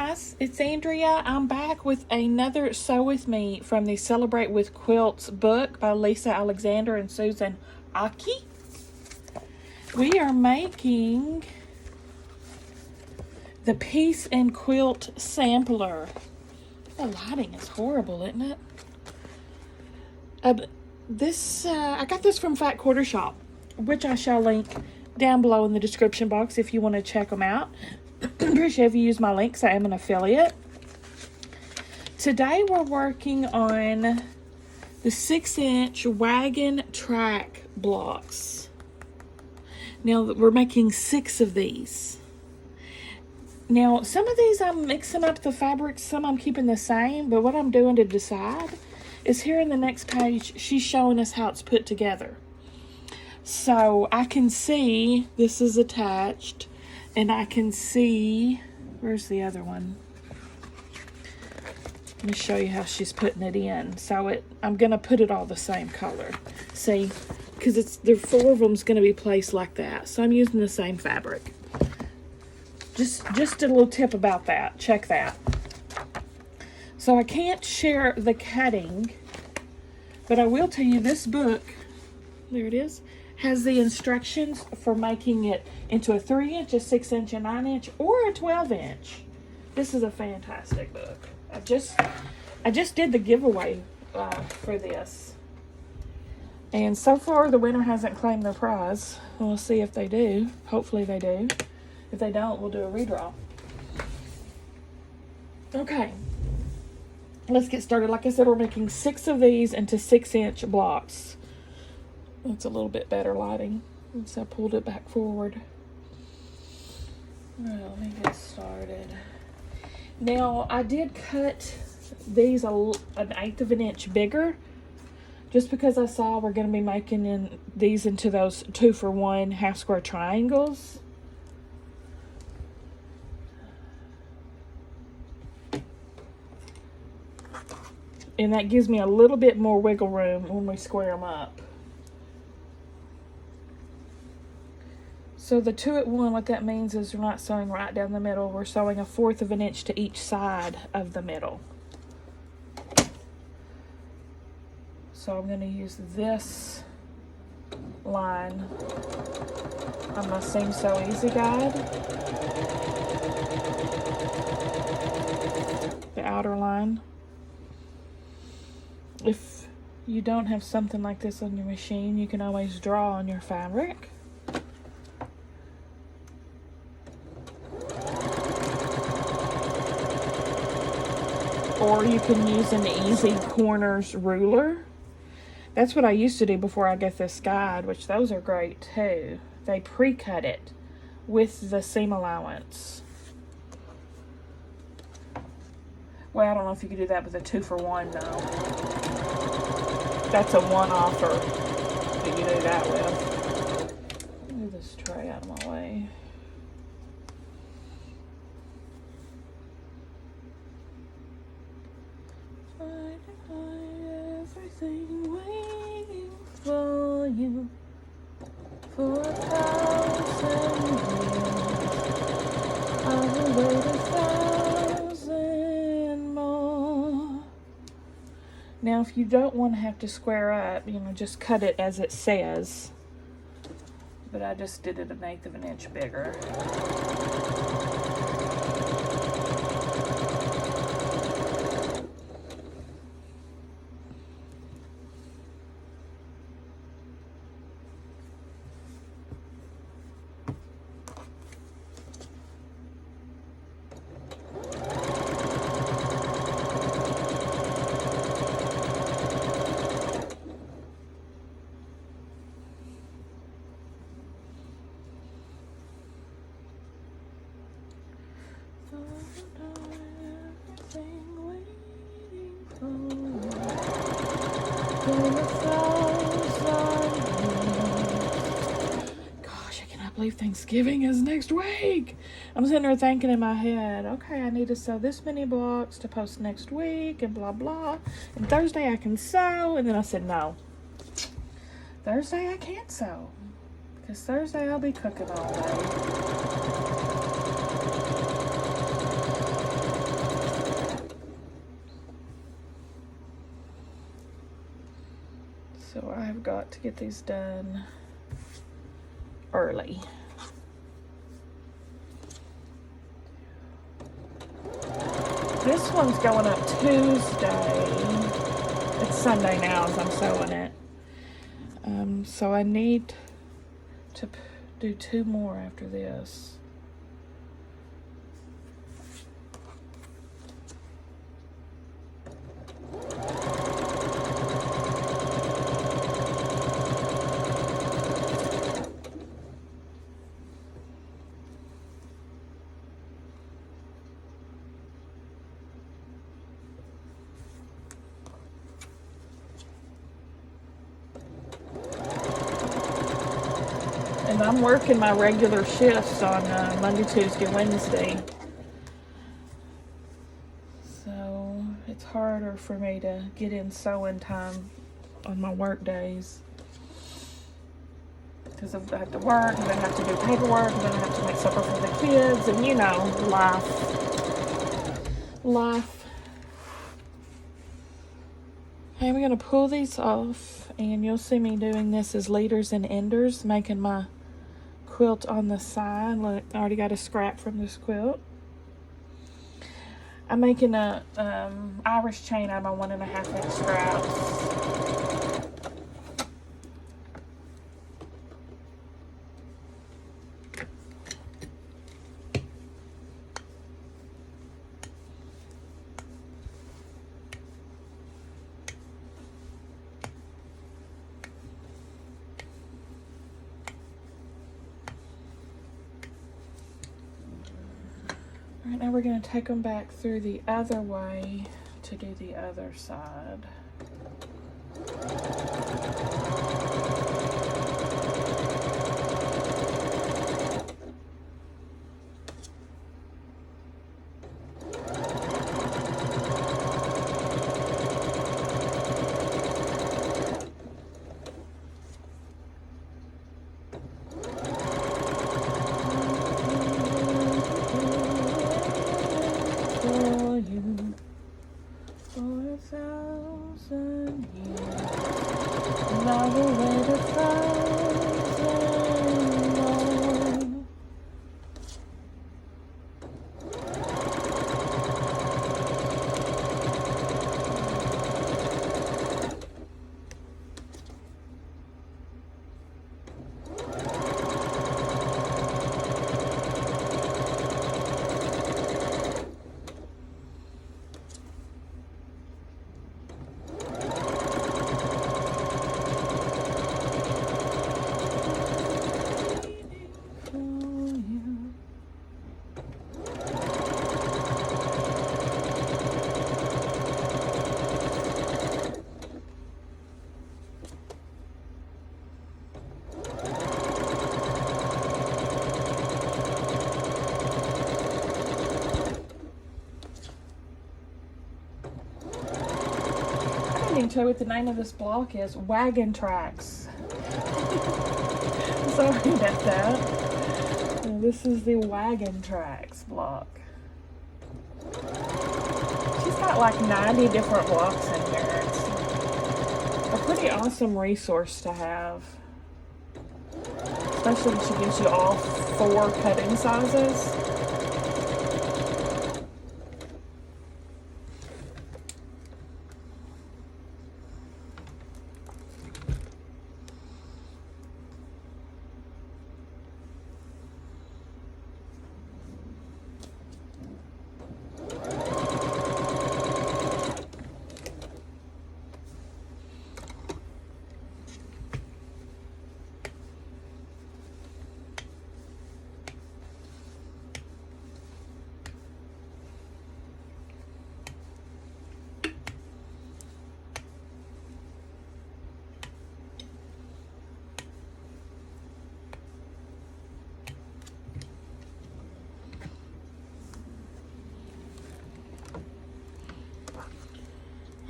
guys, it's Andrea. I'm back with another Sew With Me from the Celebrate with Quilts book by Lissa Alexander and Susan Aki. We are making the Piece and Quilt Sampler. The lighting is horrible, isn't it? I got this from Fat Quarter Shop, which I shall link down below in the description box if you want to check them out. Appreciate if you use my links. I am an affiliate. Today we're working on the 6-inch Wagon Track blocks. Now we're making 6 of these. Now some of these I'm mixing up the fabrics, some I'm keeping the same, but what I'm doing to decide is here in the next page she's showing us how it's put together. So I can see this is attached. And I can see, where's the other one? Let me show you how she's putting it in. So I'm going to put it all the same color. See, because the 4 of them's going to be placed like that. So I'm using the same fabric. Just a little tip about that. Check that. So I can't share the cutting, but I will tell you this book, there it is, has the instructions for making it into a 3-inch, a 6-inch, a 9-inch, or a 12-inch. This is a fantastic book. I just did the giveaway for this. And so far, the winner hasn't claimed their prize. We'll see if they do. Hopefully they do. If they don't, we'll do a redraw. Okay. Let's get started. Like I said, we're making 6 of these into 6-inch blocks. It's a little bit better lighting. So I pulled it back forward. Well, let me get started. Now, I did cut these an 1/8 of an inch bigger, just because I saw we're going to be making these into those 2-for-1 half square triangles. And that gives me a little bit more wiggle room when we square them up. So the 2-at-1, what that means is we're not sewing right down the middle. We're sewing 1/4 of an inch to each side of the middle. So I'm going to use this line on my Seam Sew Easy guide. The outer line. If you don't have something like this on your machine, you can always draw on your fabric. Or you can use an Easy Corners ruler. That's what I used to do before I got this guide, which those are great too. They pre-cut it with the seam allowance. Well, I don't know if you could do that with a 2-for-1 though. That's a one offer that you do that with. Move this tray out of my way. Everything waiting for you for 1,000 years. I will wait 1,000 more. Now, if you don't want to have to square up, just cut it as it says. But I just did it 1/8 of an inch bigger. Gosh, I cannot believe Thanksgiving is next week. I'm sitting there thinking in my head, okay, I need to sew this many blocks to post next week and blah blah, and Thursday I can sew. And then I said no, Thursday I can't sew because Thursday I'll be cooking all day. I've got to get these done early. This one's going up Tuesday. It's Sunday now as I'm sewing it. So I need to do 2 more after this. And I'm working my regular shifts on Monday, Tuesday, Wednesday. So it's harder for me to get in sewing time on my work days. Because I have to work, and then I have to do paperwork, and then I have to make supper for the kids, and you know, life. Okay, I'm going to pull these off, and you'll see me doing this as leaders and enders, making my quilt on the side. Look, I already got a scrap from this quilt. I'm making a Irish chain out of my 1.5 inch scraps. Right, now we're going to take them back through the other way to do the other side. Tell you what the name of this block is. Wagon Tracks. Sorry about that. Now, this is the Wagon Tracks block. She's got like 90 different blocks in here. It's a pretty awesome resource to have. Especially when she gives you all 4 cutting sizes.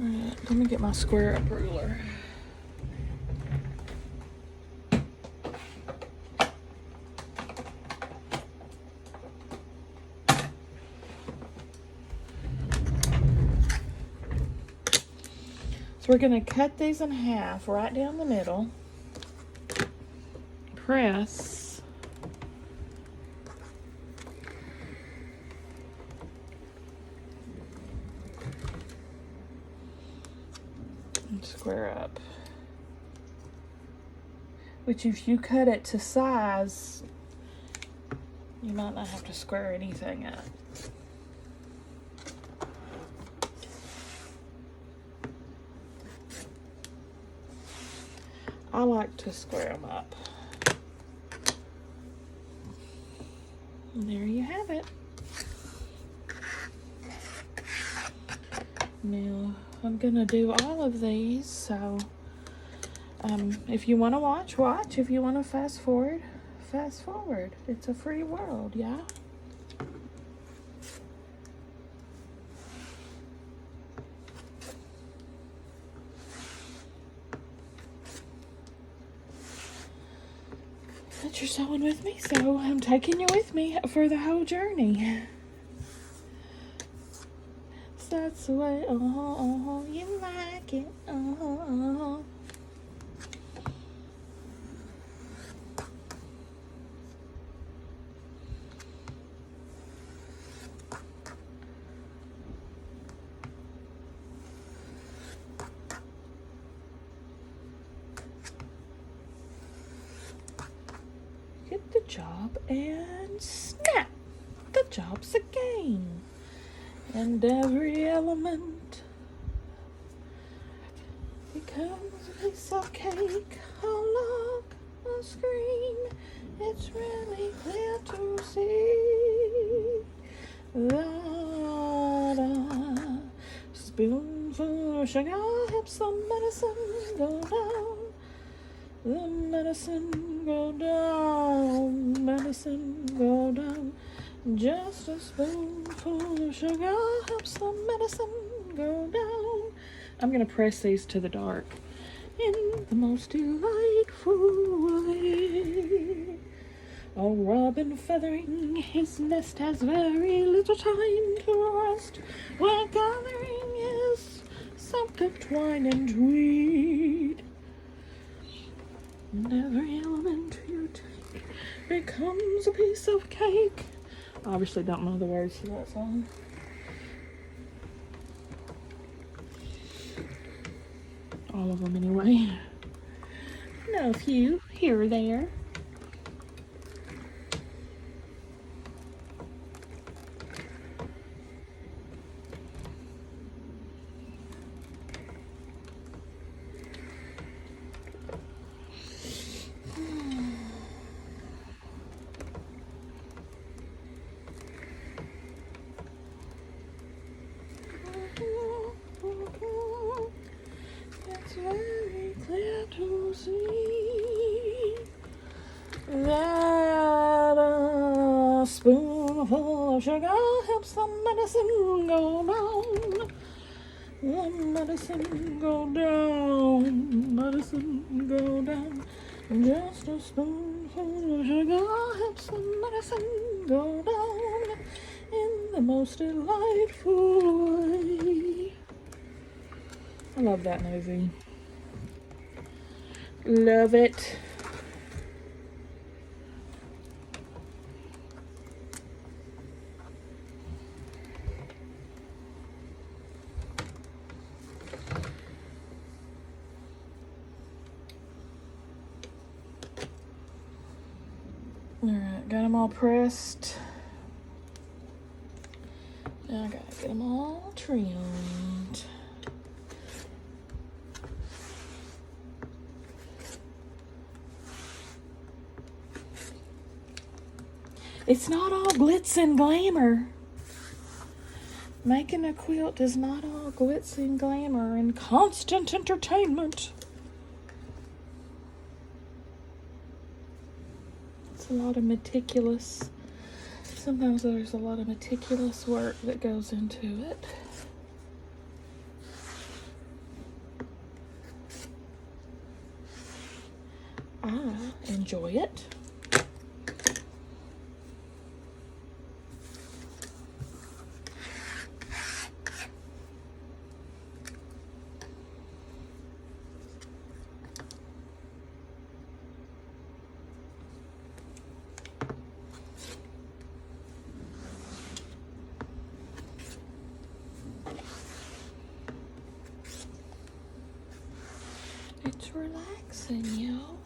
Alright, let me get my square up ruler. So So we're going to cut these in half right down the middle. Press. And square up. Which if you cut it to size, you might not have to square anything up. I like to square them up. And there you have it. Now, I'm gonna do all of these, so if you want to watch, watch. If you want to fast forward, fast forward. It's a free world, yeah? But you're sewing with me, so I'm taking you with me for the whole journey. So that's the way, you like it, Get the job and snap. The job's a game. And every element becomes a piece of cake along the screen. It's really clear to see that a spoonful of sugar helps the medicine go down. The medicine go down, medicine go down. Just a spoonful of sugar helps the medicine go down. I'm going to press these to the dark in the most delightful way. A robin feathering his nest has very little time to rest, while gathering his silk of twine and tweed. And every element you take becomes a piece of cake. I obviously don't know the words to that song. All of them anyway. Know a few here or there. It's very clear to see that a spoonful of sugar helps the medicine go down. The medicine go down, medicine go down. Just a spoonful of sugar helps the medicine go down in the most delightful way. I love that movie. Love it. Alright, got them all pressed. Now I gotta get them all trimmed. It's not all glitz and glamour. Making a quilt is not all glitz and glamour and constant entertainment. It's a lot of meticulous. Sometimes there's a lot of meticulous work that goes into it. I enjoy it. Just relaxing, y'all.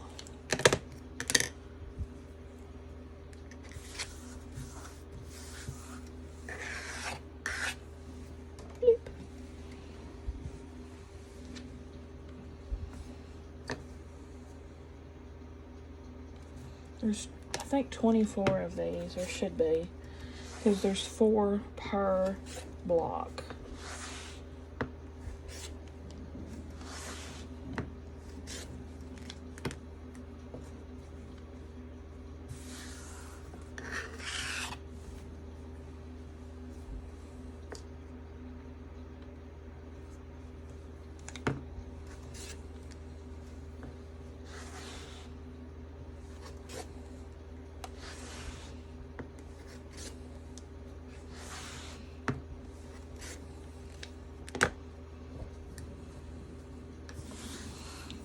There's, I think, 24 of these, or should be, because there's 4 per block.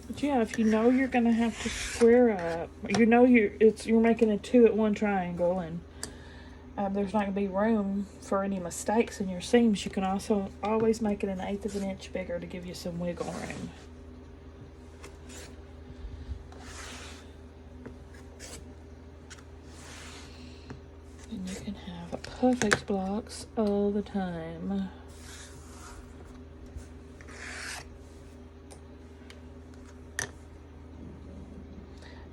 But yeah, if you know you're gonna have to square up, you know you're making a 2-at-1 triangle, and there's not gonna be room for any mistakes in your seams, you can also always make it 1/8 of an inch bigger to give you some wiggle room. And you can have perfect blocks all the time.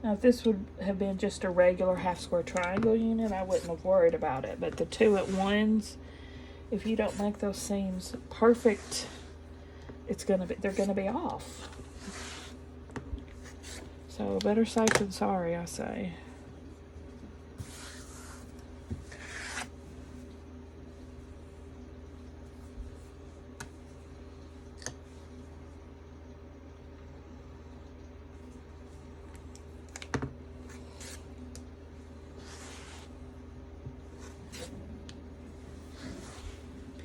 Now, if this would have been just a regular half square triangle unit, I wouldn't have worried about it. But the 2-at-1s, if you don't make those seams perfect, they're gonna be off. So better safe than sorry, I say.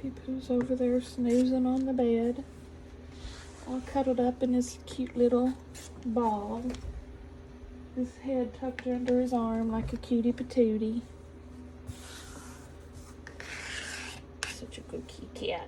Peepoo's over there snoozing on the bed, all cuddled up in his cute little ball. His head tucked under his arm like a cutie patootie. Such a good kitty cat.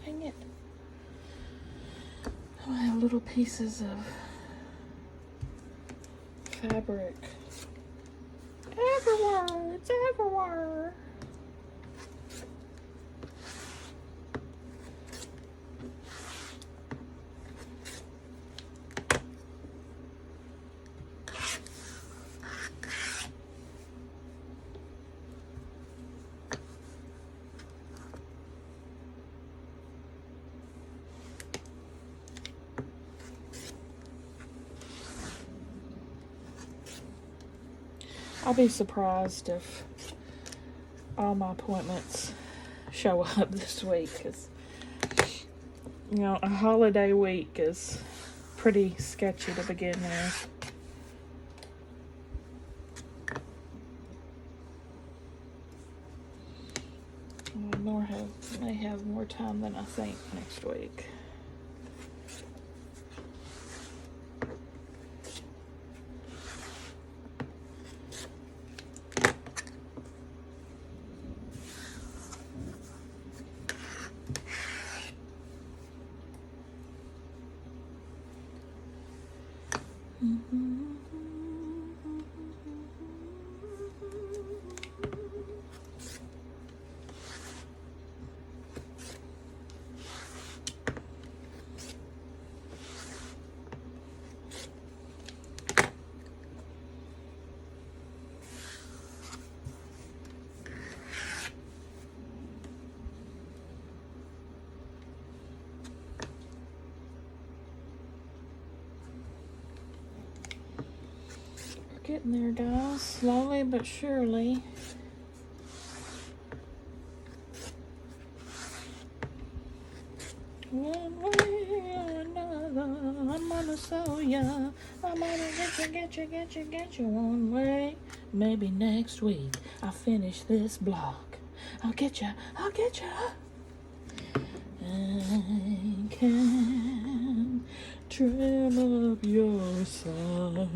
Dang it. I have little pieces of fabric everywhere. It's everywhere. I'll be surprised if all my appointments show up this week, because You know, a holiday week is pretty sketchy to begin with. May have more time than I think next week. Getting there, guys, slowly but surely. One way or another, I'm gonna sew ya. I'm gonna get you one way. Maybe next week I'll finish this block. I'll get ya. I can trim up your side.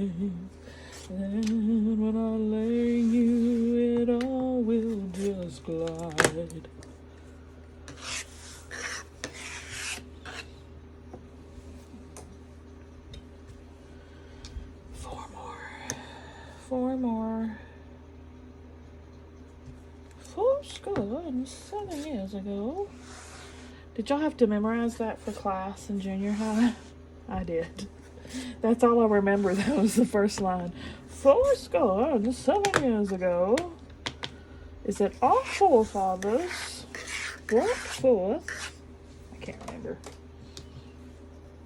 And when I lay you, it all will just glide. Four more. 7 years ago. Did y'all have to memorize that for class in junior high? I did. That's all I remember, that was the first line. 7 years ago, is that our forefathers brought forth, I can't remember.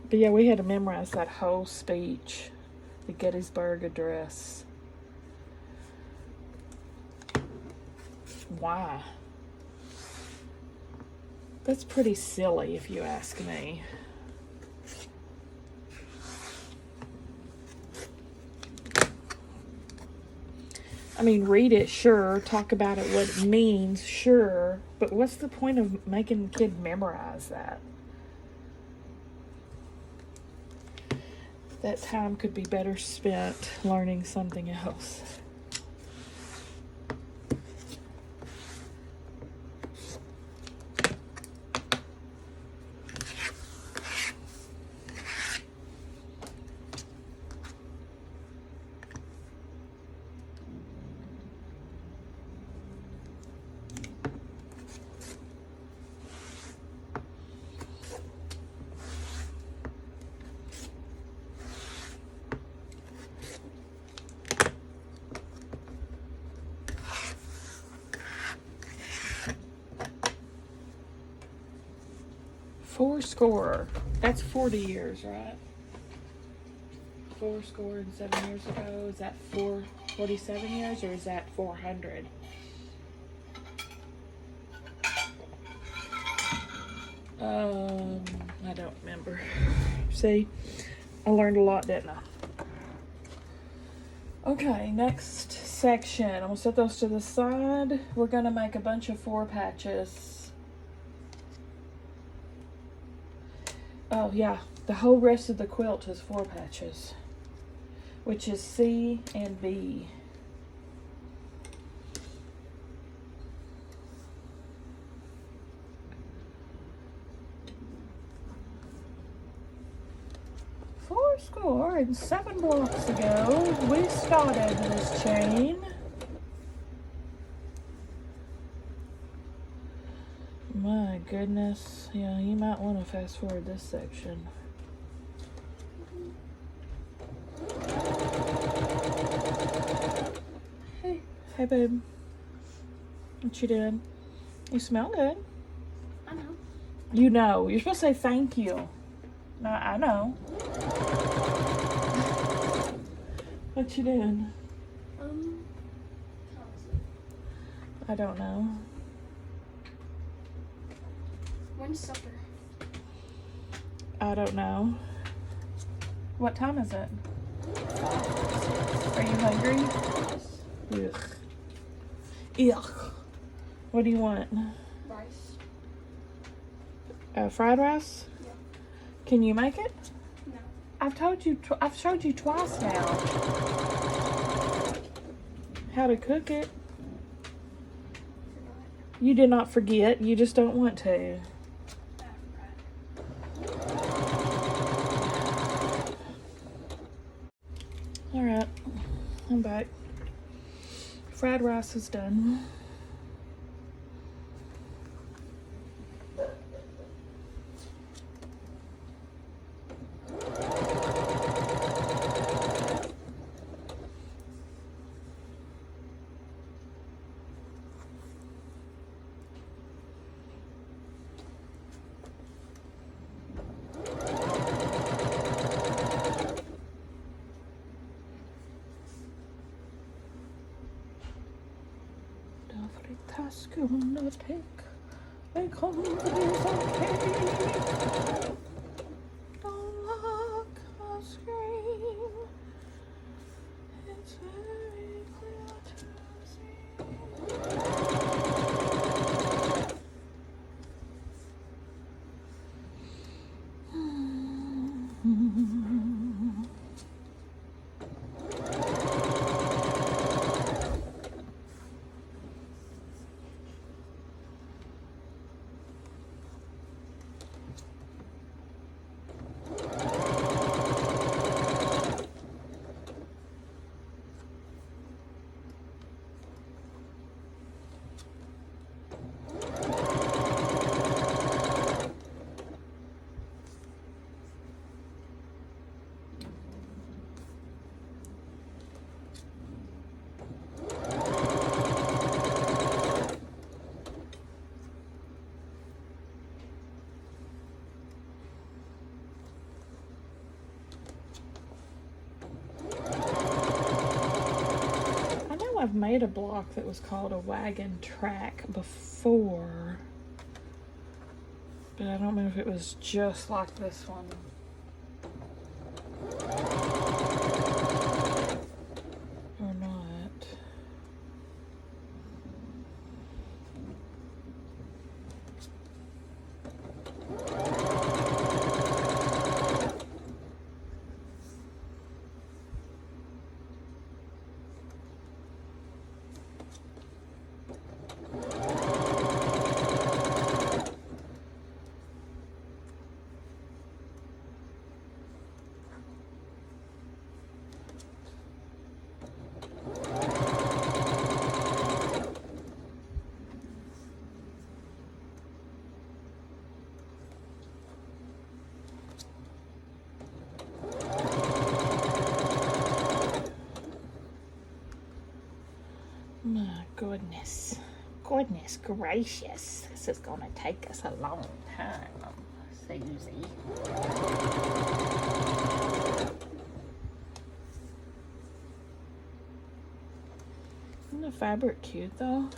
But yeah, we had to memorize that whole speech, the Gettysburg Address. Why? That's pretty silly if you ask me. I mean, read it, sure. Talk about it, what it means, sure. But what's the point of making a kid memorize that? That time could be better spent learning something else. Fourscore. That's 40 years, right? 7 years ago. Is that 47 years, or is that 400? I don't remember. See, I learned a lot, didn't I? Okay, next section. I'm gonna set those to the side. We're gonna make a bunch of 4 patches. Oh yeah, the whole rest of the quilt is 4 patches, which is C and B. Fourscore and 7 blocks ago, we started this chain. My goodness, yeah, you might want to fast forward this section. Hey babe, what you doing? You smell good. I know. You know, you're supposed to say thank you. No, I know. What you doing? I don't know. When's supper? I don't know. What time is it? Are you hungry? Ugh. Yuck. What do you want? Rice. Fried rice? Yeah. Can you make it? No. I've showed you twice now how to cook it. You did not forget. You just don't want to. All right, I'm back. Fried rice is done. Task gonna take a couple days, okay? Don't look a screen. It's very clear to see. I've made a block that was called a Wagon Track before, but I don't know if it was just like this one. Or not. My goodness. Goodness gracious. This is gonna take us a long time, Susie. Isn't the fabric cute though?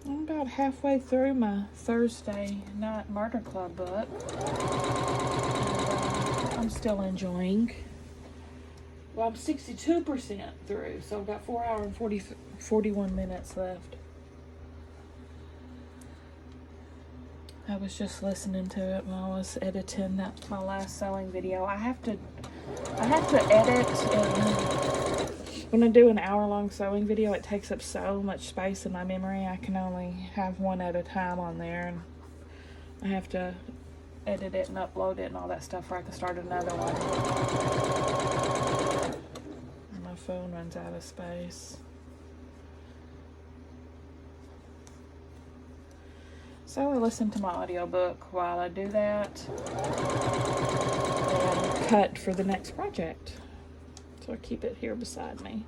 I'm about halfway through my Thursday night murder club book. I'm still enjoying. Well, I'm 62% through, so I've got 4 hours and 41 minutes left. I was just listening to it while I was editing my last sewing video. I have to edit, and when I do an hour-long sewing video, it takes up so much space in my memory. I can only have one at a time on there, and I have to edit it and upload it and all that stuff before I can start another one. And my phone runs out of space. So I listen to my audiobook while I do that, and cut for the next project. So I keep it here beside me.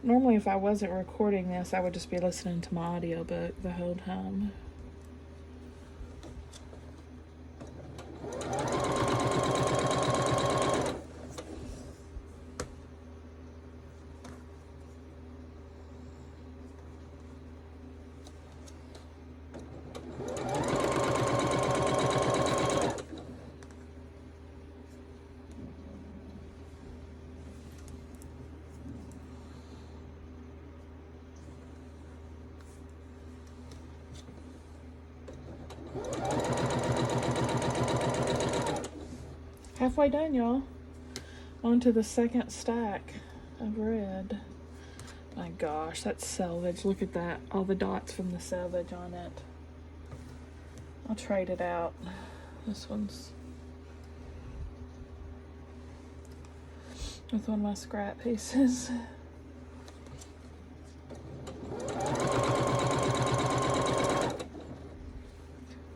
Normally, if I wasn't recording this, I would just be listening to my audiobook the whole time. Halfway done, y'all. On to the second stack of red. My gosh, that's selvage. Look at that. All the dots from the selvage on it. I'll trade it out. This one's with one of my scrap pieces.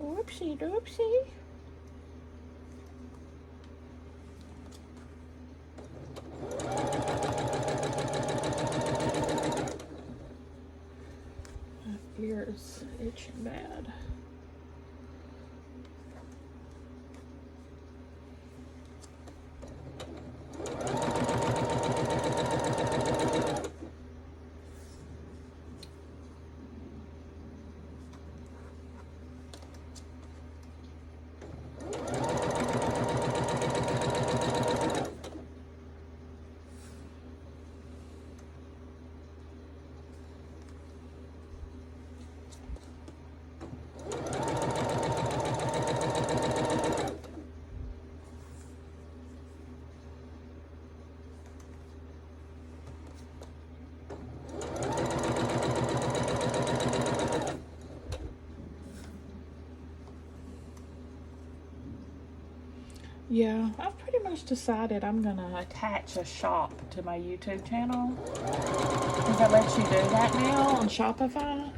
Whoopsie doopsie. My ear is itching bad. Yeah, I've pretty much decided I'm gonna attach a shop to my YouTube channel, because I let you do that now on Shopify,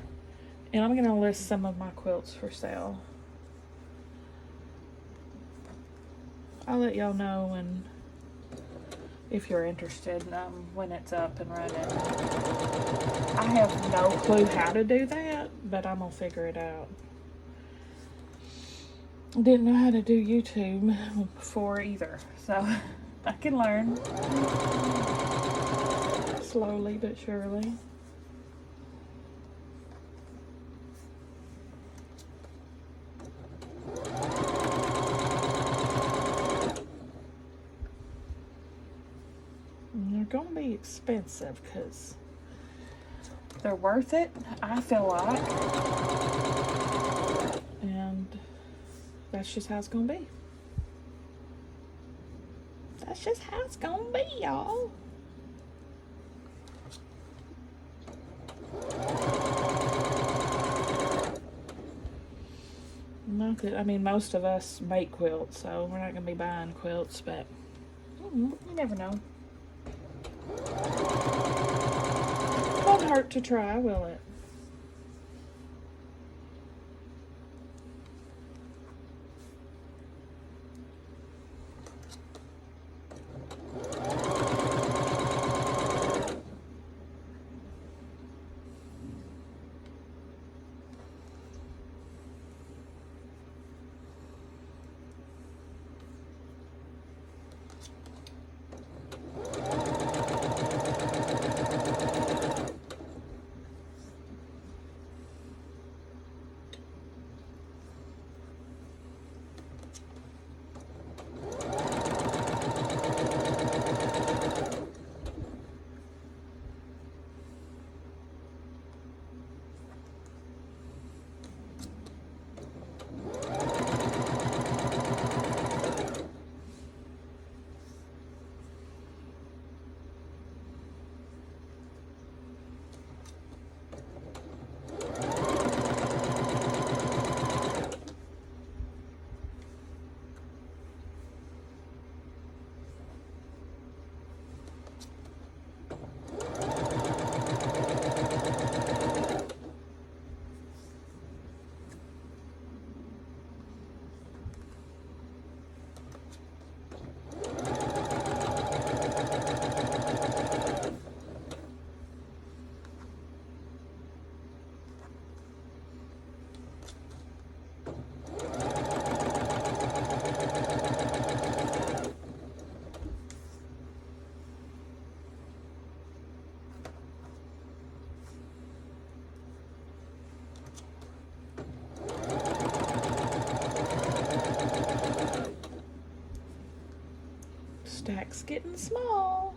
and I'm gonna list some of my quilts for sale. I'll let y'all know when, if you're interested, when it's up and running. I have no clue how to do that, but I'm gonna figure it out. I didn't know how to do YouTube before either, so I can learn slowly but surely. And they're gonna be expensive because they're worth it, I feel like. And that's just how it's gonna be. That's just how it's gonna be, y'all. Not that, I mean, most of us make quilts, so we're not gonna be buying quilts, but you never know. Won't hurt to try, will it? Stack's getting small.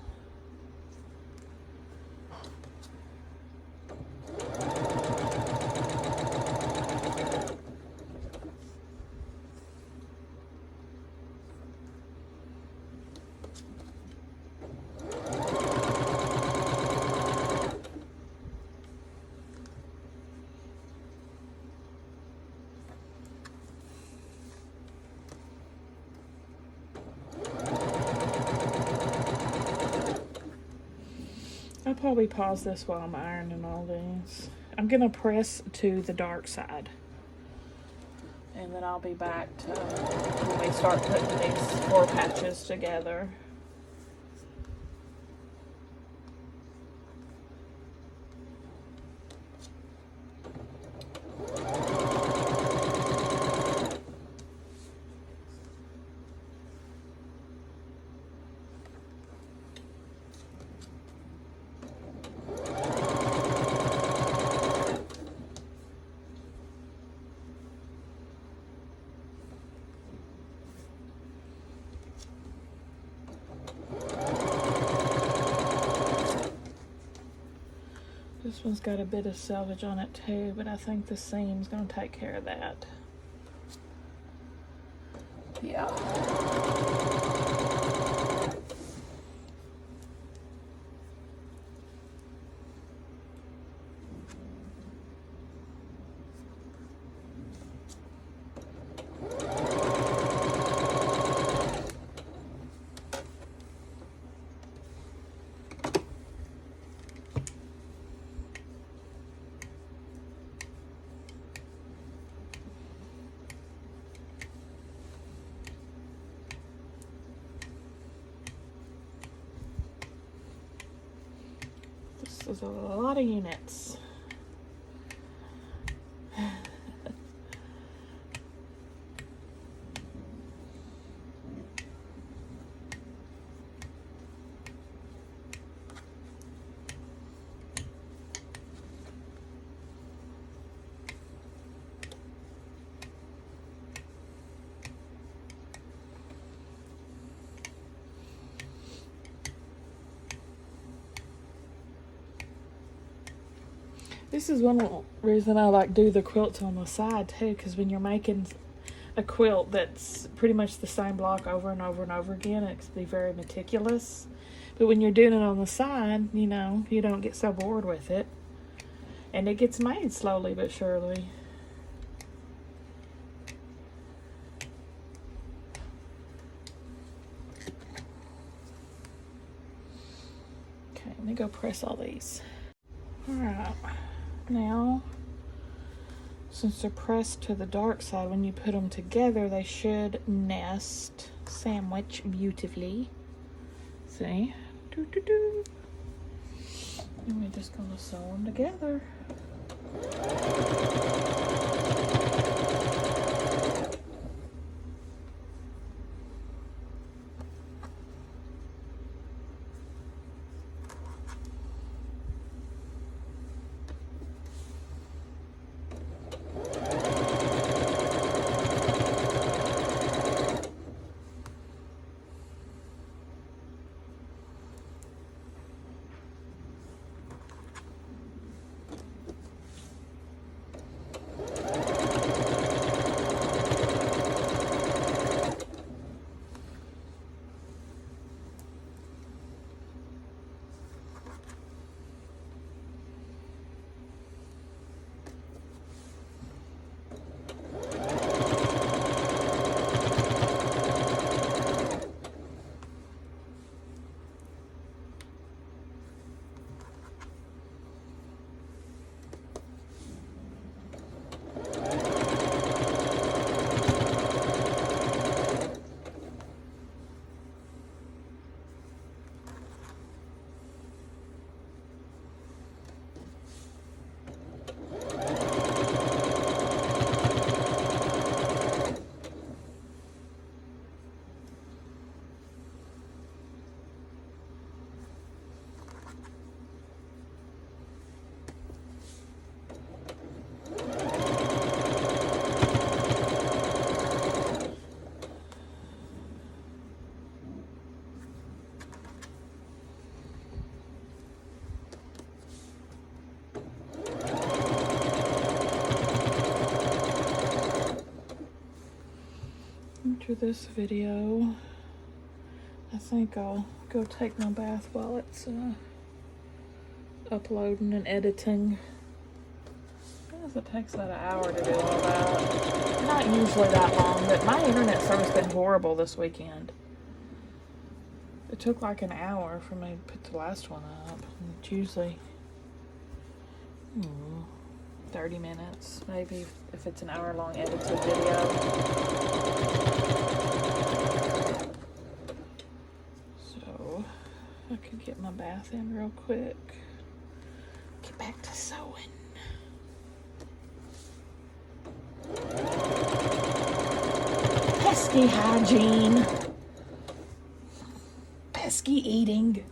probably pause this while I'm ironing all these. I'm gonna press to the dark side. And then I'll be back to when we start putting these 4 patches together. This one's got a bit of selvage on it too, but I think the seam's gonna take care of that. Yeah. This is a lot of units. This is one reason I like do the quilts on the side too, because when you're making a quilt that's pretty much the same block over and over and over again, it can be very meticulous. But when you're doing it on the side, you know, you don't get so bored with it. And it gets made slowly but surely. Okay, let me go press all these. Alright. Now, since they're pressed to the dark side, when you put them together, they should nest, sandwich beautifully. See? Doo -doo -doo. And we're just gonna sew them together. After this video, I think I'll go take my bath while it's uploading and editing. I guess it takes about an hour to do all that. Not usually that long, but my internet service has been horrible this weekend. It took like an hour for me to put the last one up. It's usually 30 minutes, maybe, if it's an hour-long edited video. So, I could get my bath in real quick. Get back to sewing. Pesky hygiene. Pesky eating.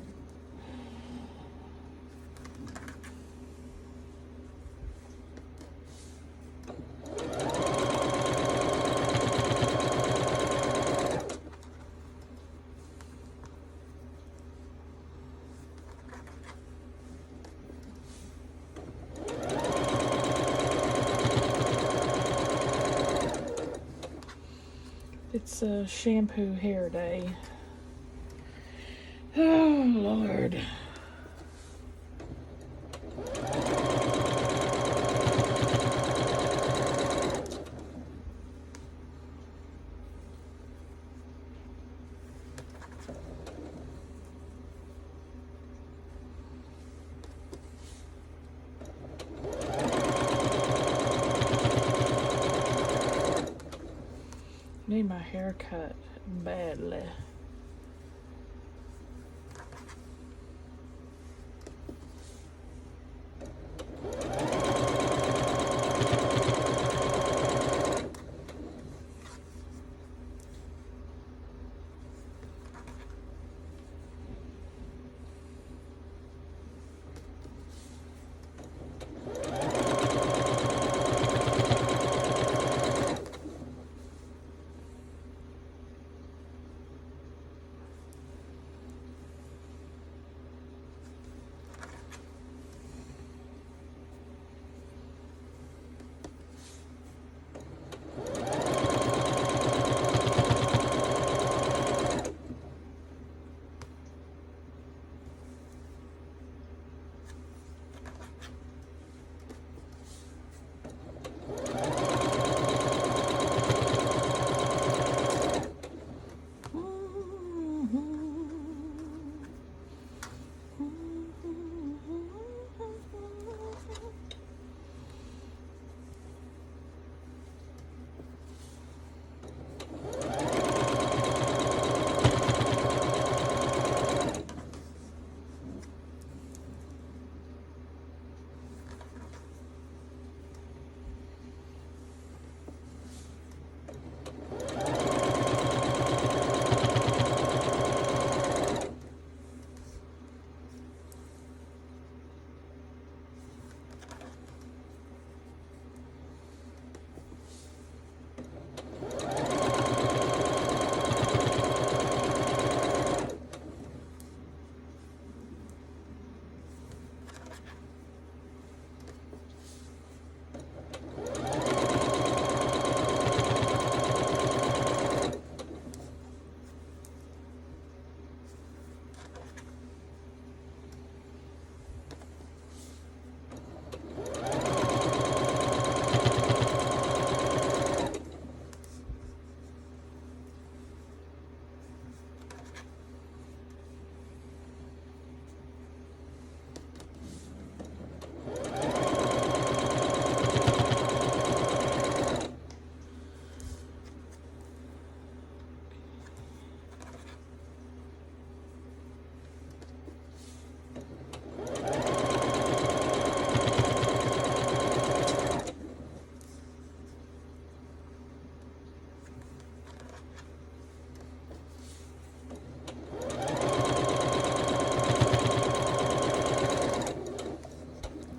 It's a shampoo hair day. Oh, Lord. Need my hair cut badly.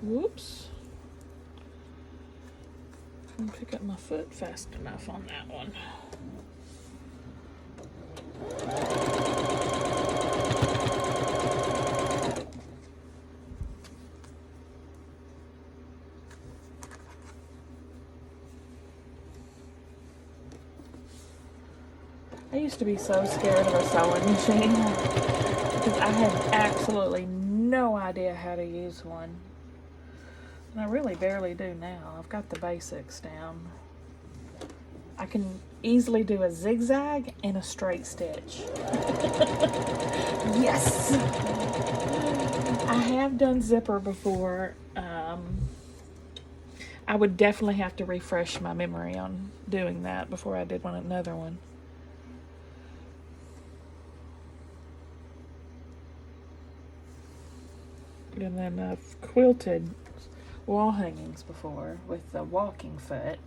Whoops. Didn't pick up my foot fast enough on that one. I used to be so scared of a sewing machine because I had absolutely no idea how to use one. And I really barely do now. I've got the basics down. I can easily do a zigzag and a straight stitch. Yes! I have done zipper before. I would definitely have to refresh my memory on doing that before I did another one. And then I've quilted wall hangings before with the walking foot.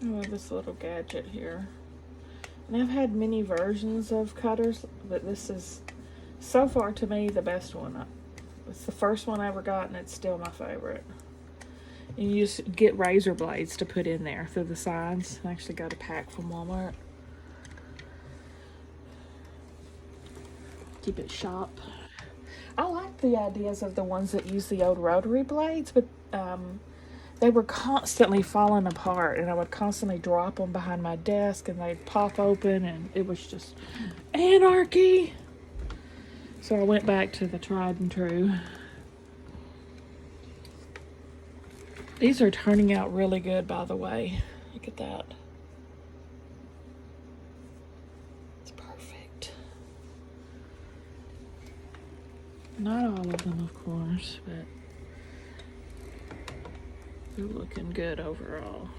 Oh, this little gadget here. And I've had many versions of cutters, but this is, so far to me, the best one. It's the first one I ever got, and it's still my favorite. And you just get razor blades to put in there through the sides. I actually got a pack from Walmart. Keep it sharp. I like the ideas of the ones that use the old rotary blades, but they were constantly falling apart, and I would constantly drop them behind my desk, and they'd pop open, and it was just anarchy. So I went back to the tried and true. These are turning out really good, by the way. Look at that. It's perfect. Not all of them, of course, but they're looking good overall.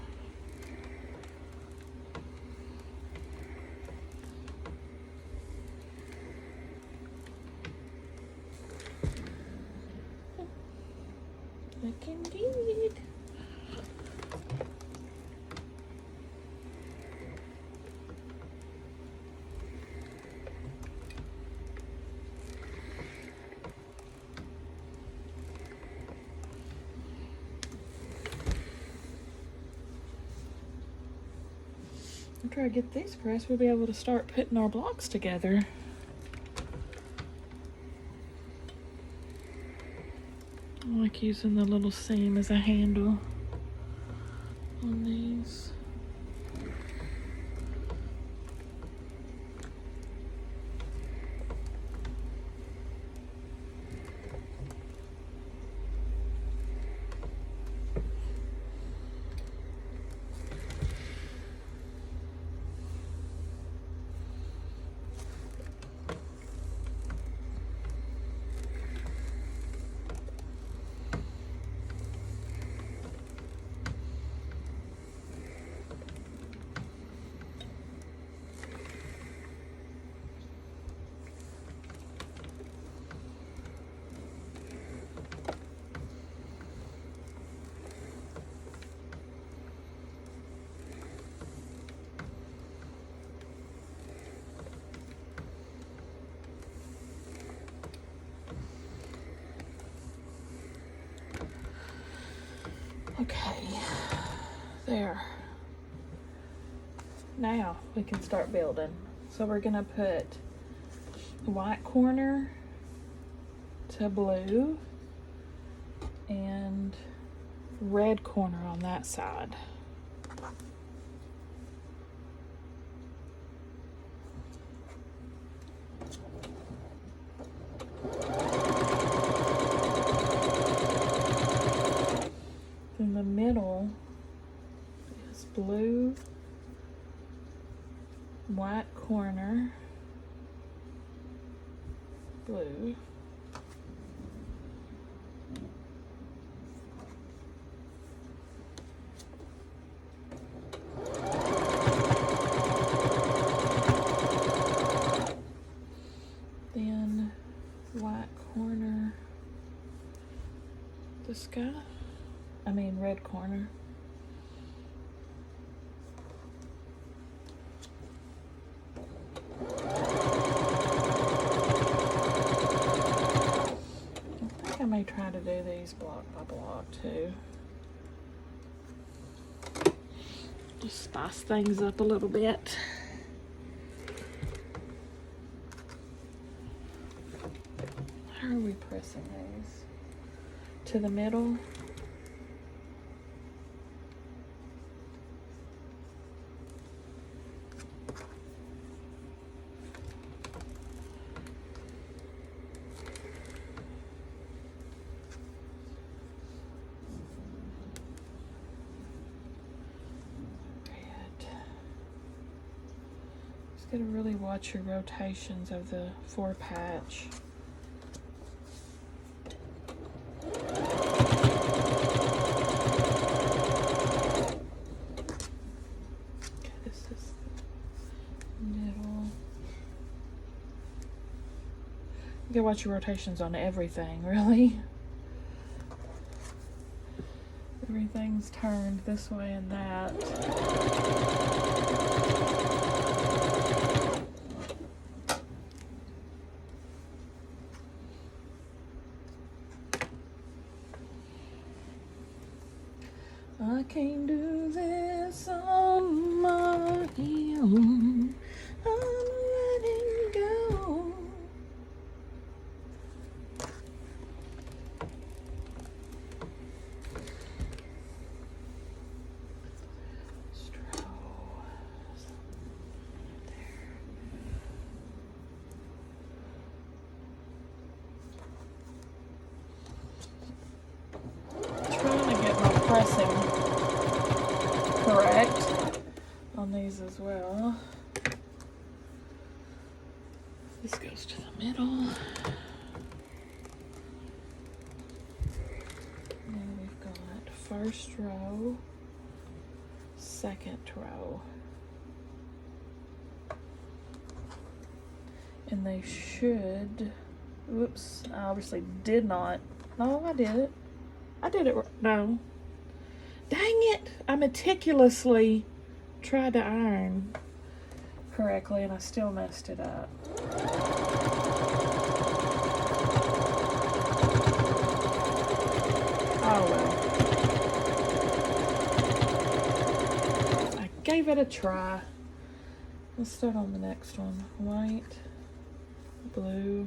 Looking good. After I get these pressed, we'll be able to start putting our blocks together. I like using the little seam as a handle on these. Okay, there. Now we can start building. So we're gonna put white corner to blue and red corner on that side. In the middle is blue, white corner, blue, then white corner, this guy. Red corner. I think I may try to do these block by block too. Just spice things up a little bit. How are we pressing these? To the middle? Gotta really watch your rotations of the 4-patch. Okay, this is the middle. You gotta watch your rotations on everything, really. Everything's turned this way and that. I can't do this on my own. I'm letting go. Pressing correct on these as well. This goes to the middle. And we've got first row, second row. And they should, whoops, I obviously did not. No, I did it. I did it, no. Dang it! I meticulously tried to iron correctly and I still messed it up. Oh well. I gave it a try. Let's start on the next one. White, blue.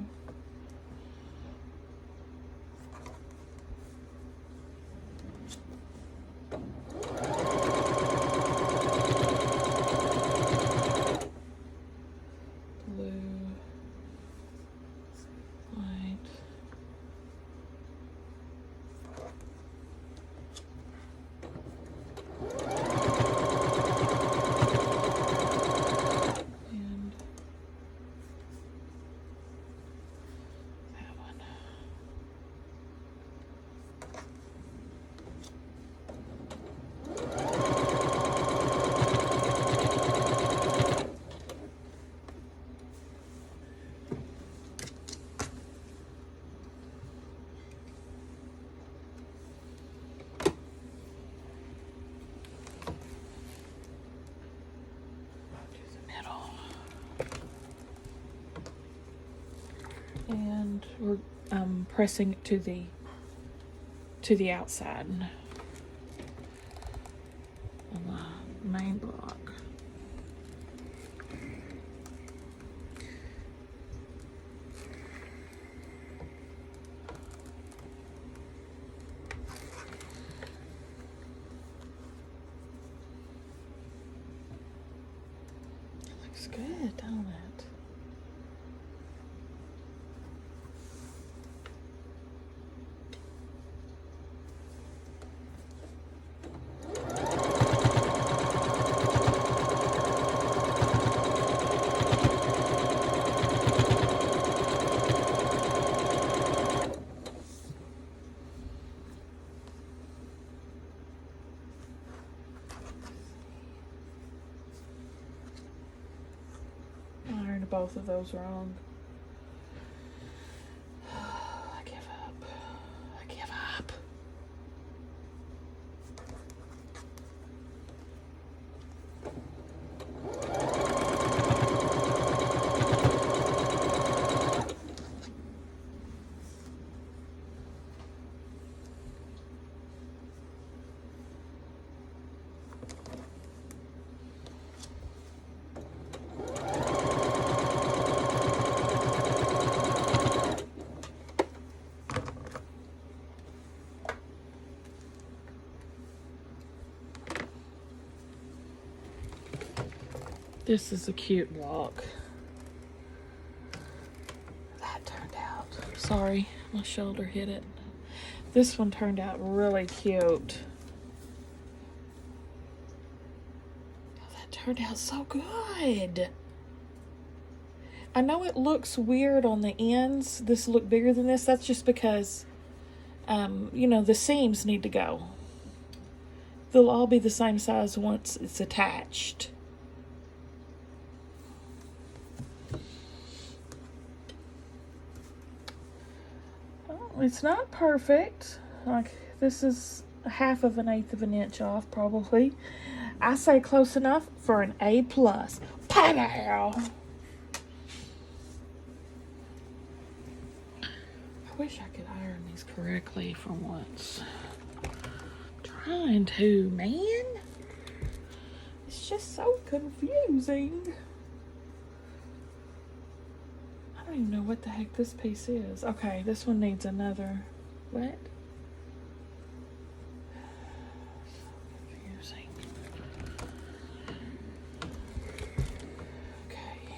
And we're pressing to the outside on the main block. It looks good, don't it? Both of those wrong. I give up. I give up. This is a cute block. That turned out, sorry, my shoulder hit it. This one turned out really cute. Oh, that turned out so good. I know it looks weird on the ends. This look bigger than this. That's just because, you know, the seams need to go. They'll all be the same size once it's attached. It's not perfect. Like, this is 1/2 of an 1/8 of an inch off, probably. I say close enough for an A+. Pow! I wish I could iron these correctly for once. Trying to, man. It's just so confusing. I don't even know what the heck this piece is. Okay, this one needs another. What? So confusing. Okay.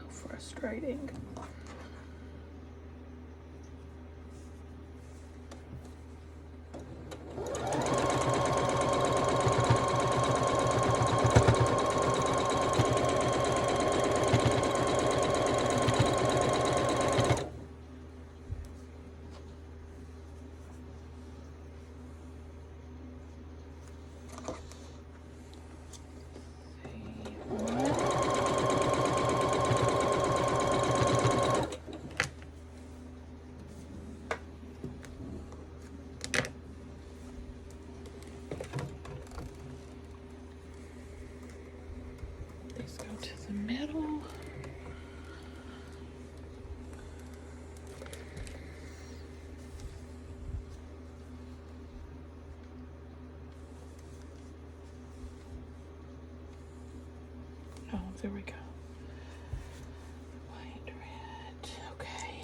Frustrating. These go to the middle. Oh, there we go. White, red. Okay.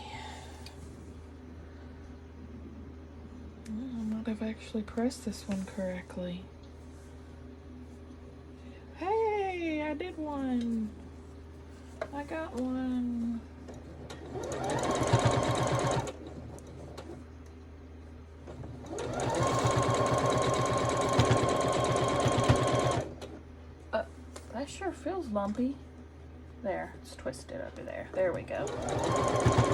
I might have actually pressed this one correctly. Hey, I did one. I got one. That sure feels lumpy. There, it's twisted over there. There we go.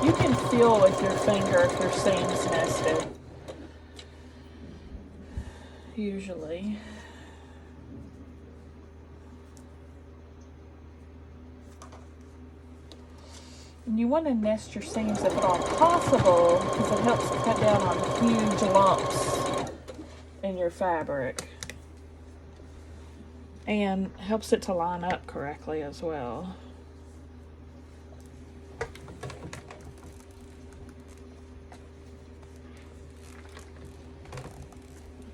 You can feel with your finger if your seam's nested. Usually. And you want to nest your seams if at all possible, because it helps cut down on huge lumps in your fabric. And helps it to line up correctly as well.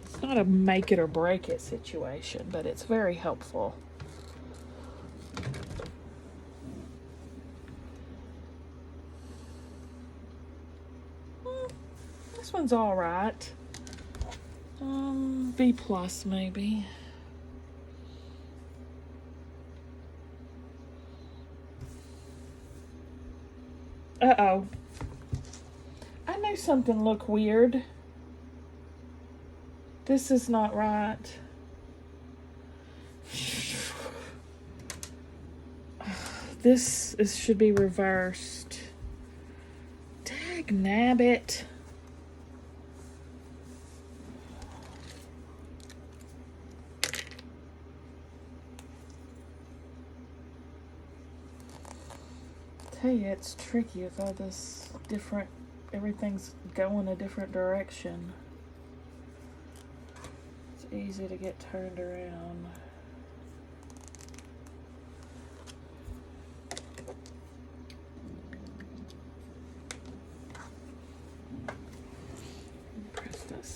It's not a make it or break it situation, but it's very helpful. This one's all right. B+ maybe. Uh-oh. I knew something looked weird. This is not right. This should be reversed. Dag nabbit. Tell you, it's tricky with all this different, everything's going a different direction. It's easy to get turned around.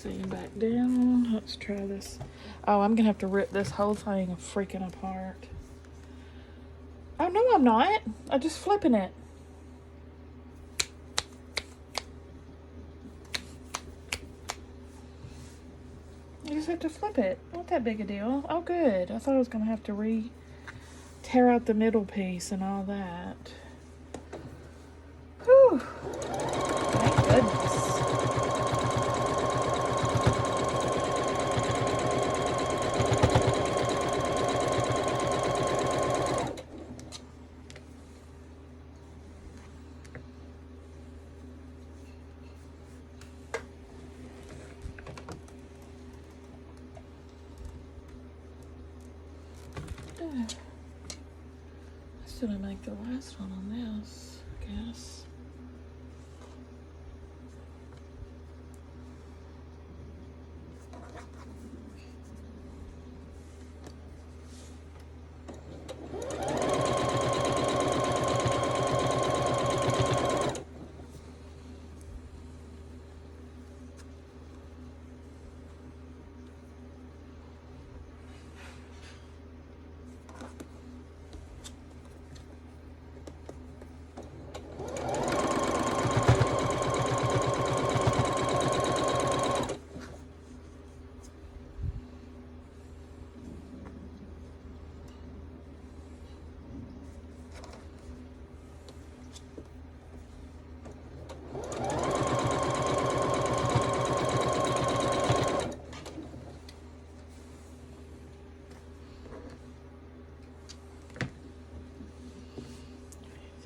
see, back down. Let's try this. Oh, I'm gonna have to rip this whole thing freaking apart. Oh, no, I'm not. I'm just flipping it. You just have to flip it. Not that big a deal. Oh, good. I thought I was gonna have to tear out the middle piece and all that. Whew. Thank goodness. I still didn't make the last one on this, I guess.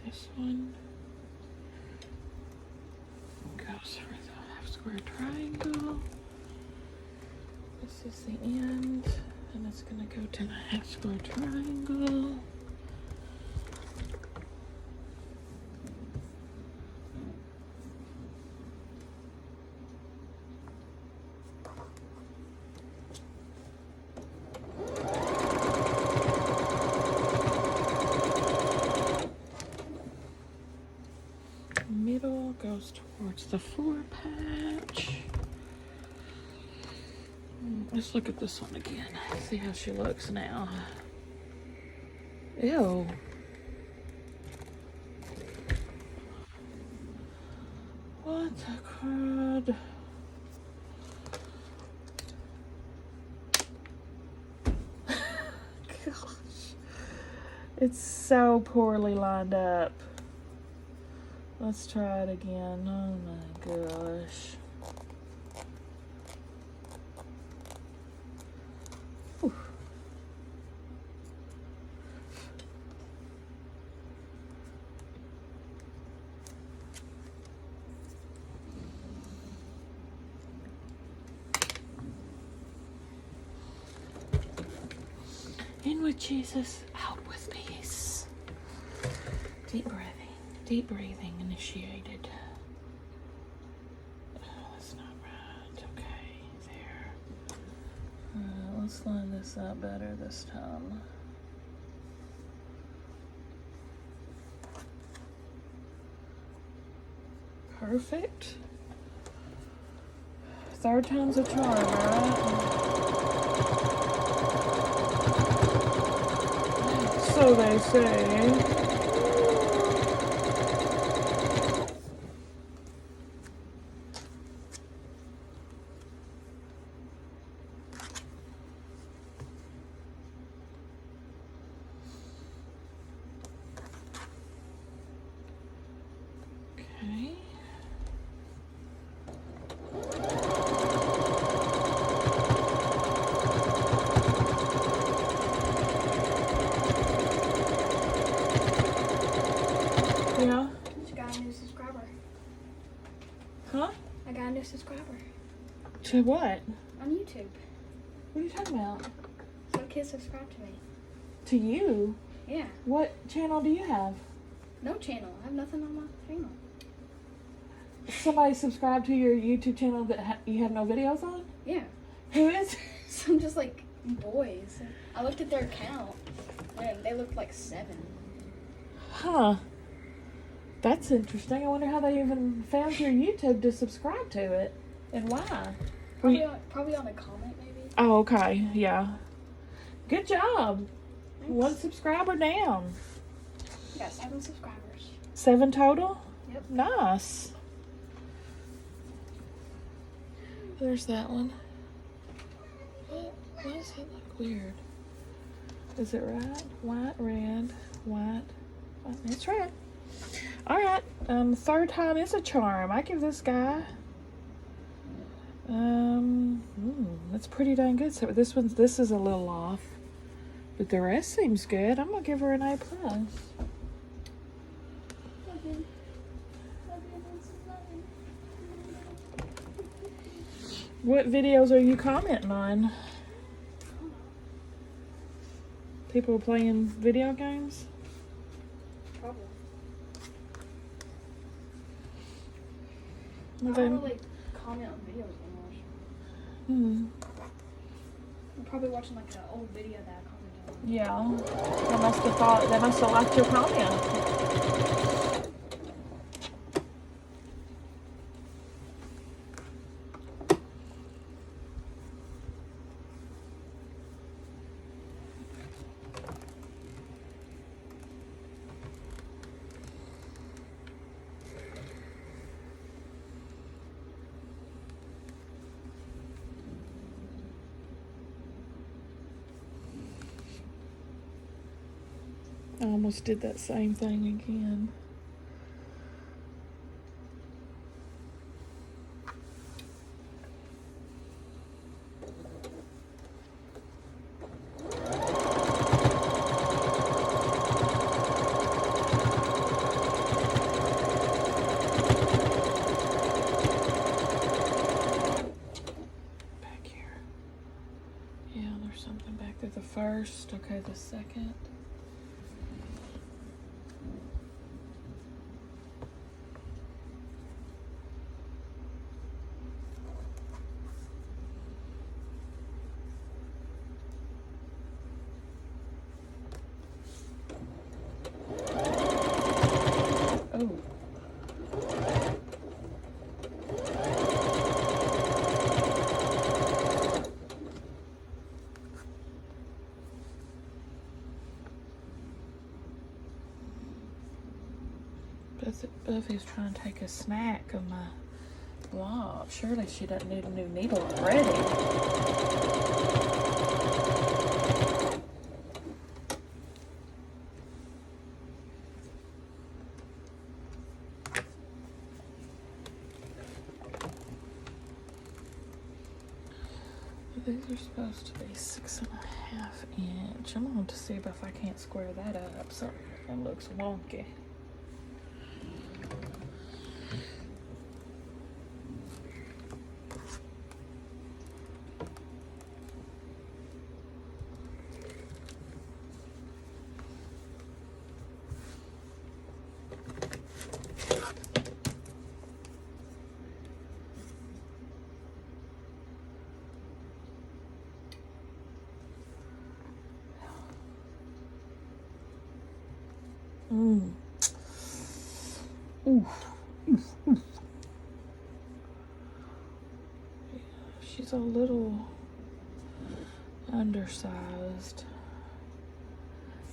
This one goes for the half square triangle. This is the end, and it's going to go to the half square triangle. Middle goes towards the 4-patch. Let's look at this one again. See how she looks now. Ew. What the crud? Gosh. It's so poorly lined up. Let's try it again. Oh my gosh. Whew. In with Jesus, out with peace. Deep breathing. Deep breathing initiated. Oh, that's not right. Okay, there. Let's line this up better this time. Perfect. Third time's a charm, right? So they say. Okay. Yeah. Just got a new subscriber. Huh? I got a new subscriber. To what? On YouTube. What are you talking about? Some kids subscribe to me. To you? Yeah. What channel do you have? No channel. I have nothing on my channel. Somebody subscribed to your YouTube channel that you have no videos on? Yeah. Who is? Some just like boys. I looked at their account and they looked like 7. Huh. That's interesting. I wonder how they even found your YouTube to subscribe to it. And why? Probably on a comment, maybe. Oh, okay. Yeah. Good job. Thanks. 1 subscriber down. We got 7 subscribers. 7 total? Yep. Nice. There's that one. Why does it look weird? Is it right? White, red, white. It's red. All right. 3rd time is a charm. I give this guy. That's pretty dang good. So this is a little off, but the rest seems good. I'm gonna give her an A+. What videos are you commenting on? People are playing video games? Probably. Well, I then, don't really comment on videos anymore. I'm probably watching like an old video that I commented on. Yeah. They must have liked your comment. I almost did that same thing again. Back here. Yeah, there's something back there. The 1st, okay, the 2nd. Oh. Buffy's trying to take a snack of my blob. Surely she doesn't need a new needle already. These are supposed to be 6.5 inch. I'm going to see if I can't square that up. Sorry, that looks wonky. She's a little undersized.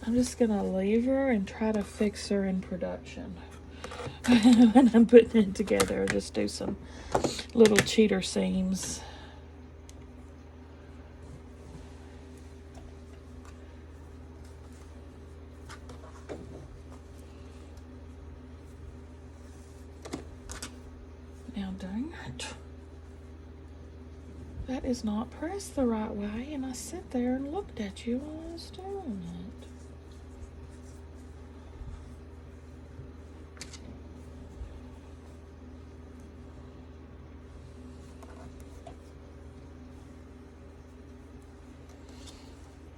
I'm just gonna leave her and try to fix her in production. When I'm putting it together, just do some little cheater seams. Now, dang it. That is not pressed the right way, and I sat there and looked at you while I was doing it.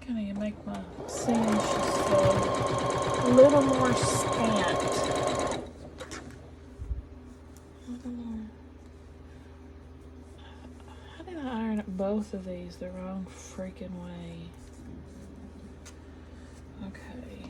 Kind of make my seams just a little more scant. A little more. How did I iron both of these the wrong freaking way? Okay.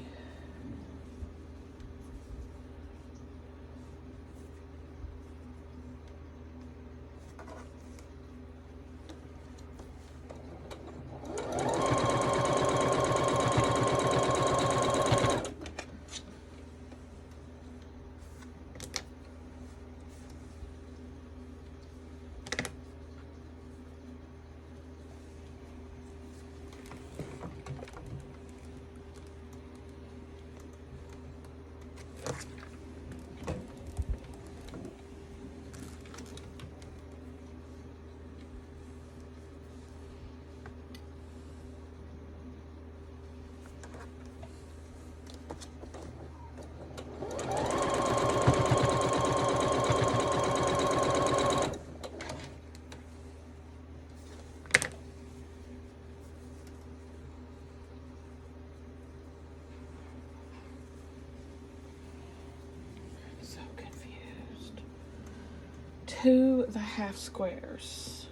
to the half squares.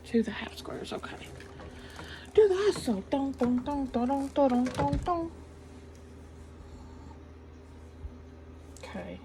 To the half squares, okay. Do that so dun dun dun dun dun dun dun dun. Okay.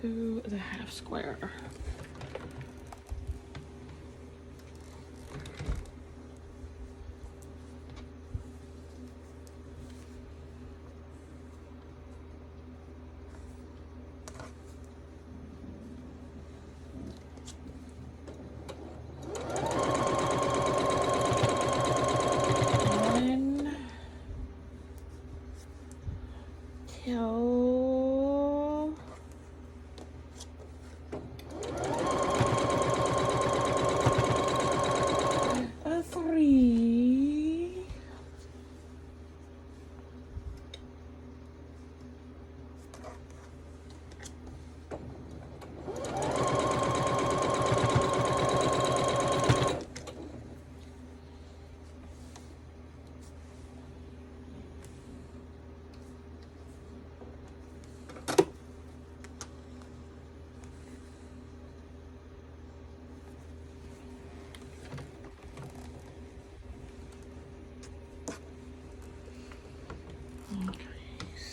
To the half square. One, two, three,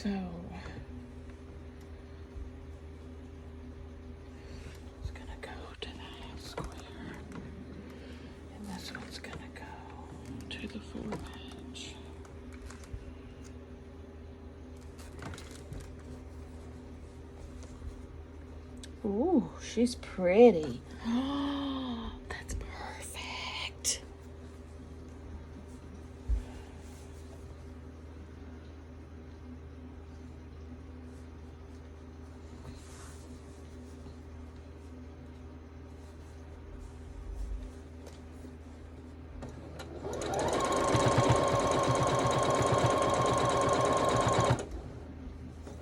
so it's gonna go to the half square, and this one's gonna go to the 4-inch. Ooh, she's pretty. That's perfect.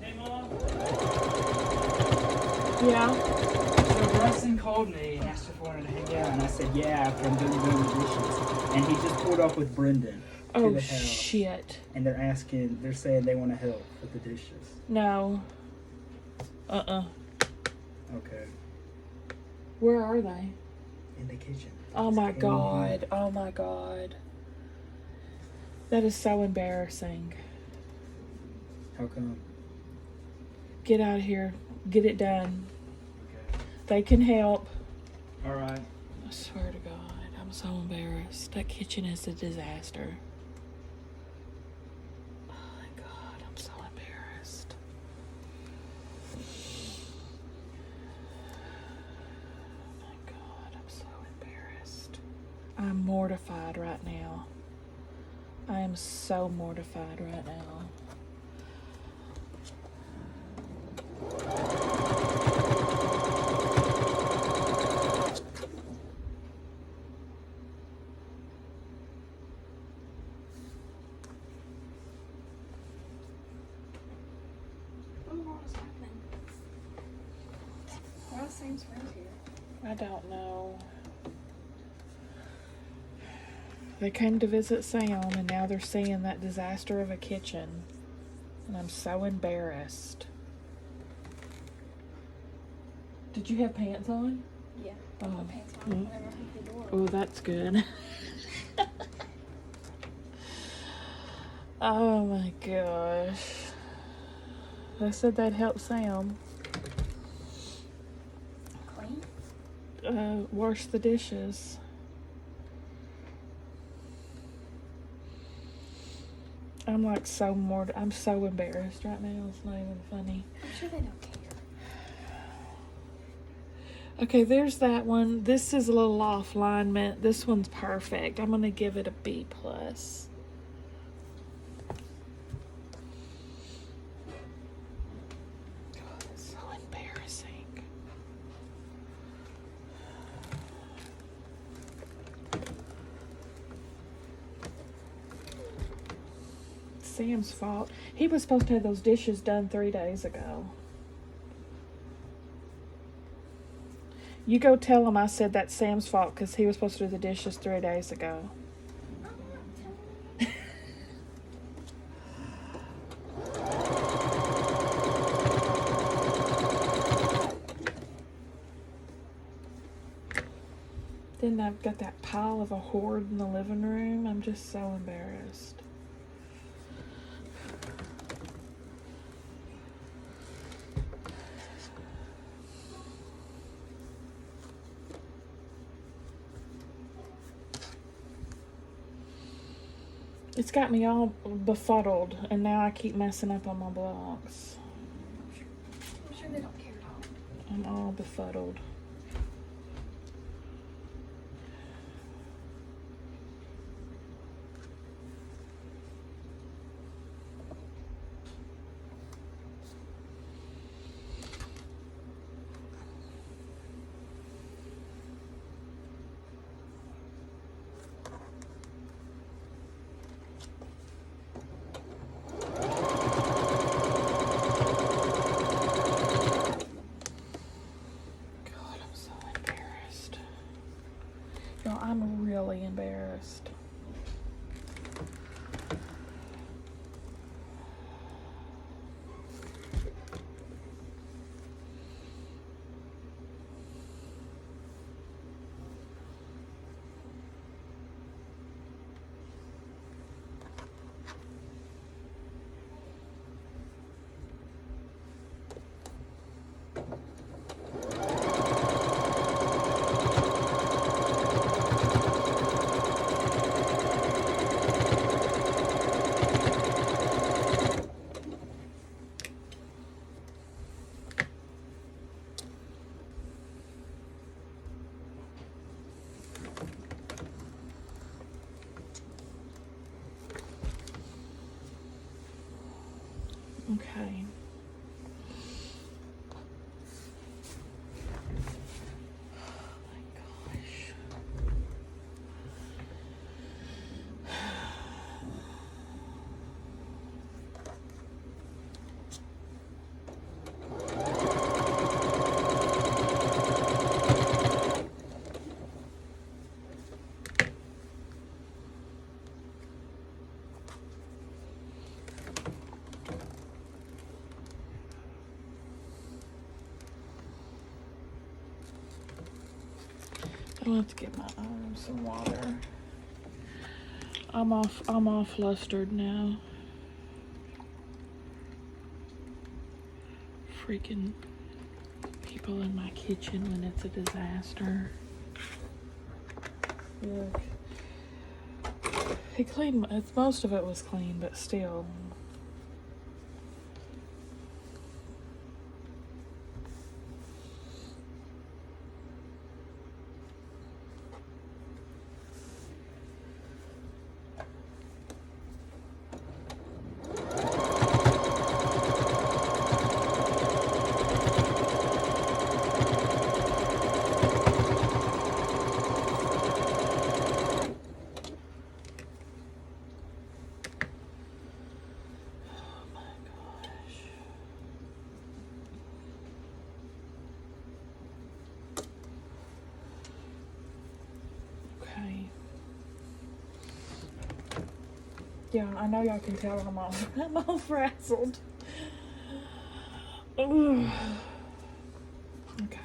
Hey, Mom. Yeah. So Bryson called me and asked if I wanted to hang out, and I said, yeah, after I'm done doing the dishes. And he just pulled up with Brendan to Oh the house. shit. And they're saying they want to help with the dishes. No. Okay. Where are they? In the kitchen. Oh my Just came in. god. Oh my god. That is so embarrassing. How come? Get out of here. Get it done. Okay. They can help. All right. I swear to God, I'm so embarrassed. That kitchen is a disaster. Oh my God, I'm so embarrassed. Oh my God, I'm so embarrassed. I'm mortified right now. I am so mortified right now. Why are the same friends here? I don't know. They came to visit Sam, and now they're seeing that disaster of a kitchen. And I'm so embarrassed. Did you have pants on? Yeah. Oh. I put pants on whenever I open the door. Oh, that's good. Oh my gosh. They said they'd help Sam Clean? wash the dishes. I'm like so I'm so embarrassed right now. It's not even funny. I'm sure they don't care. Okay, there's that one. This is a little off alignment. This one's perfect. I'm gonna give it a B+. Sam's fault. He was supposed to have those dishes done 3 days ago. You go tell him I said that's Sam's fault because he was supposed to do the dishes 3 days ago. I'm not telling you. Then I've got that pile of a hoard in the living room. I'm just so embarrassed. It's got me all befuddled, and now I keep messing up on my blocks. I'm sure they don't care at all. I'm all befuddled. I'm really embarrassed. Okay. Oh my gosh. I'll have to get my some water. I'm all flustered now. Freaking people in my kitchen when it's a disaster. Look. He cleaned, most of it was clean, but still. Yeah, I know y'all can tell I'm all frazzled. Ugh. Okay.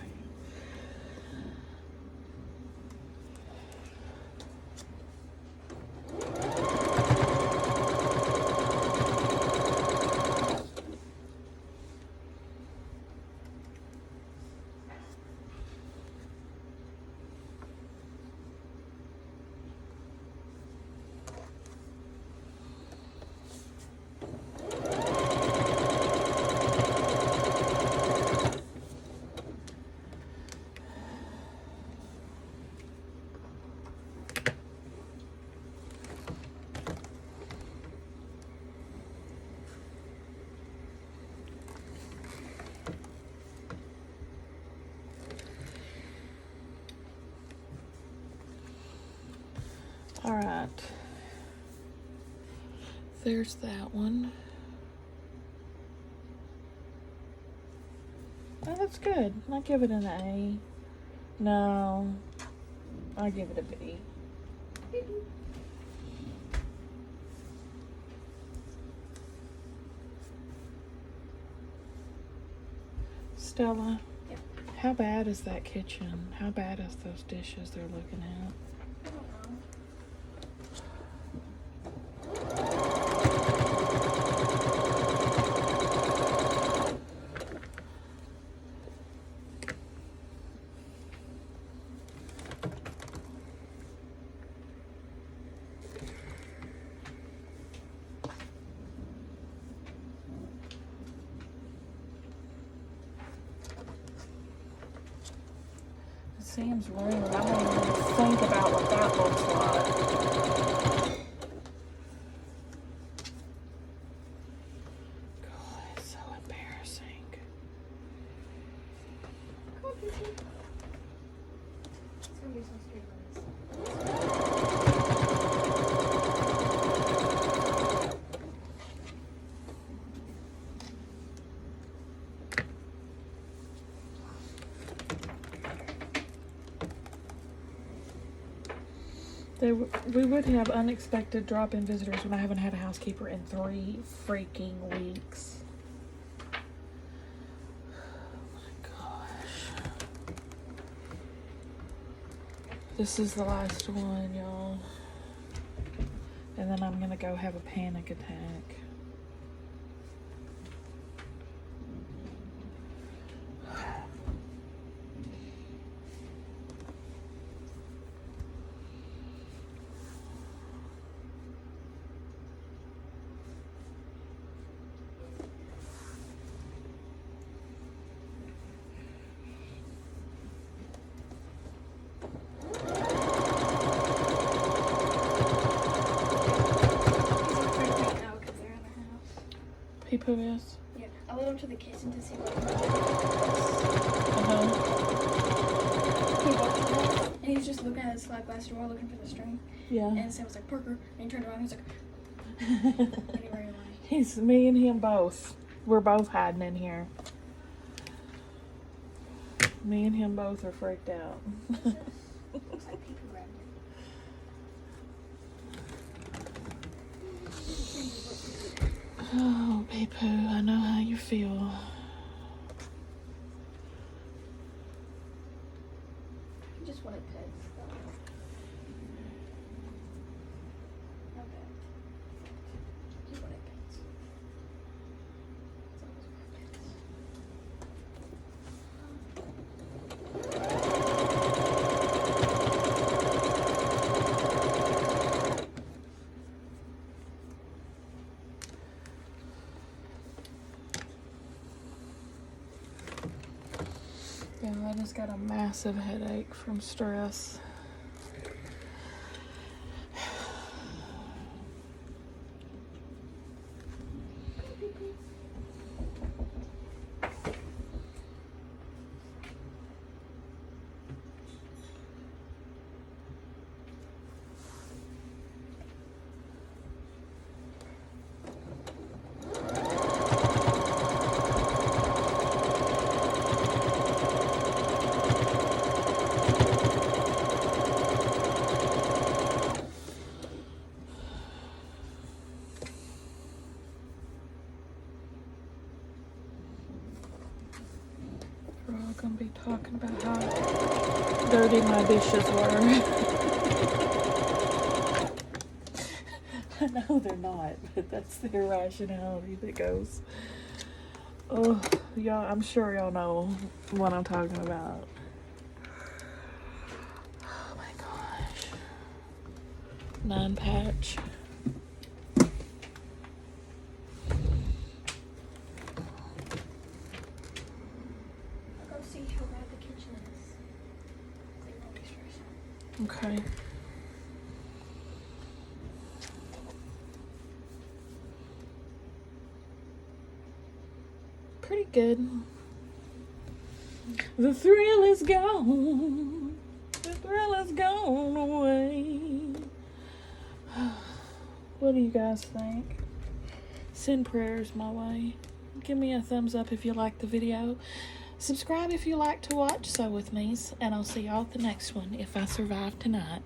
All right. There's that one. Oh, that's good. I give it an A. No, I give it a B. Stella, Yeah. how bad is that kitchen? How bad is those dishes they're looking at? I don't know. Sam's room. I don't even think about what that looks like. God, it's so embarrassing. It's gonna be so stupid. We would have unexpected drop-in visitors when I haven't had a housekeeper in 3 freaking weeks. Oh my gosh. This is the last one, y'all. And then I'm gonna go have a panic attack. People is. Yeah, I went up to the kitchen to see what Uh-huh. he walked in there, and he was just looking at his slide glass door looking for the string. Yeah. And Sam was like, Parker, and he turned around and he was like, and he ran away. He's me and him both. We're both hiding in here. Me and him both are freaked out. Looks like people grabbed it. Oh, Peepoo, I know how you feel. He just wanted pets, though. Not bad. He wanted pets. It's always wanted pets. Yeah, I just got a massive headache from stress. We're all gonna be talking about how dirty my dishes were. I know they're not, but that's the irrationality that goes. Oh, y'all, I'm sure y'all know what I'm talking about. Oh my gosh. 9-patch. I'll go see how bad the kitchen is. They won't be stressed out. Okay. Pretty good. The thrill is gone. The thrill is gone away. What do you guys think? Send prayers my way. Give me a thumbs up if you like the video. Subscribe if you like to watch Sew With Me's. And I'll see y'all at the next one if I survive tonight.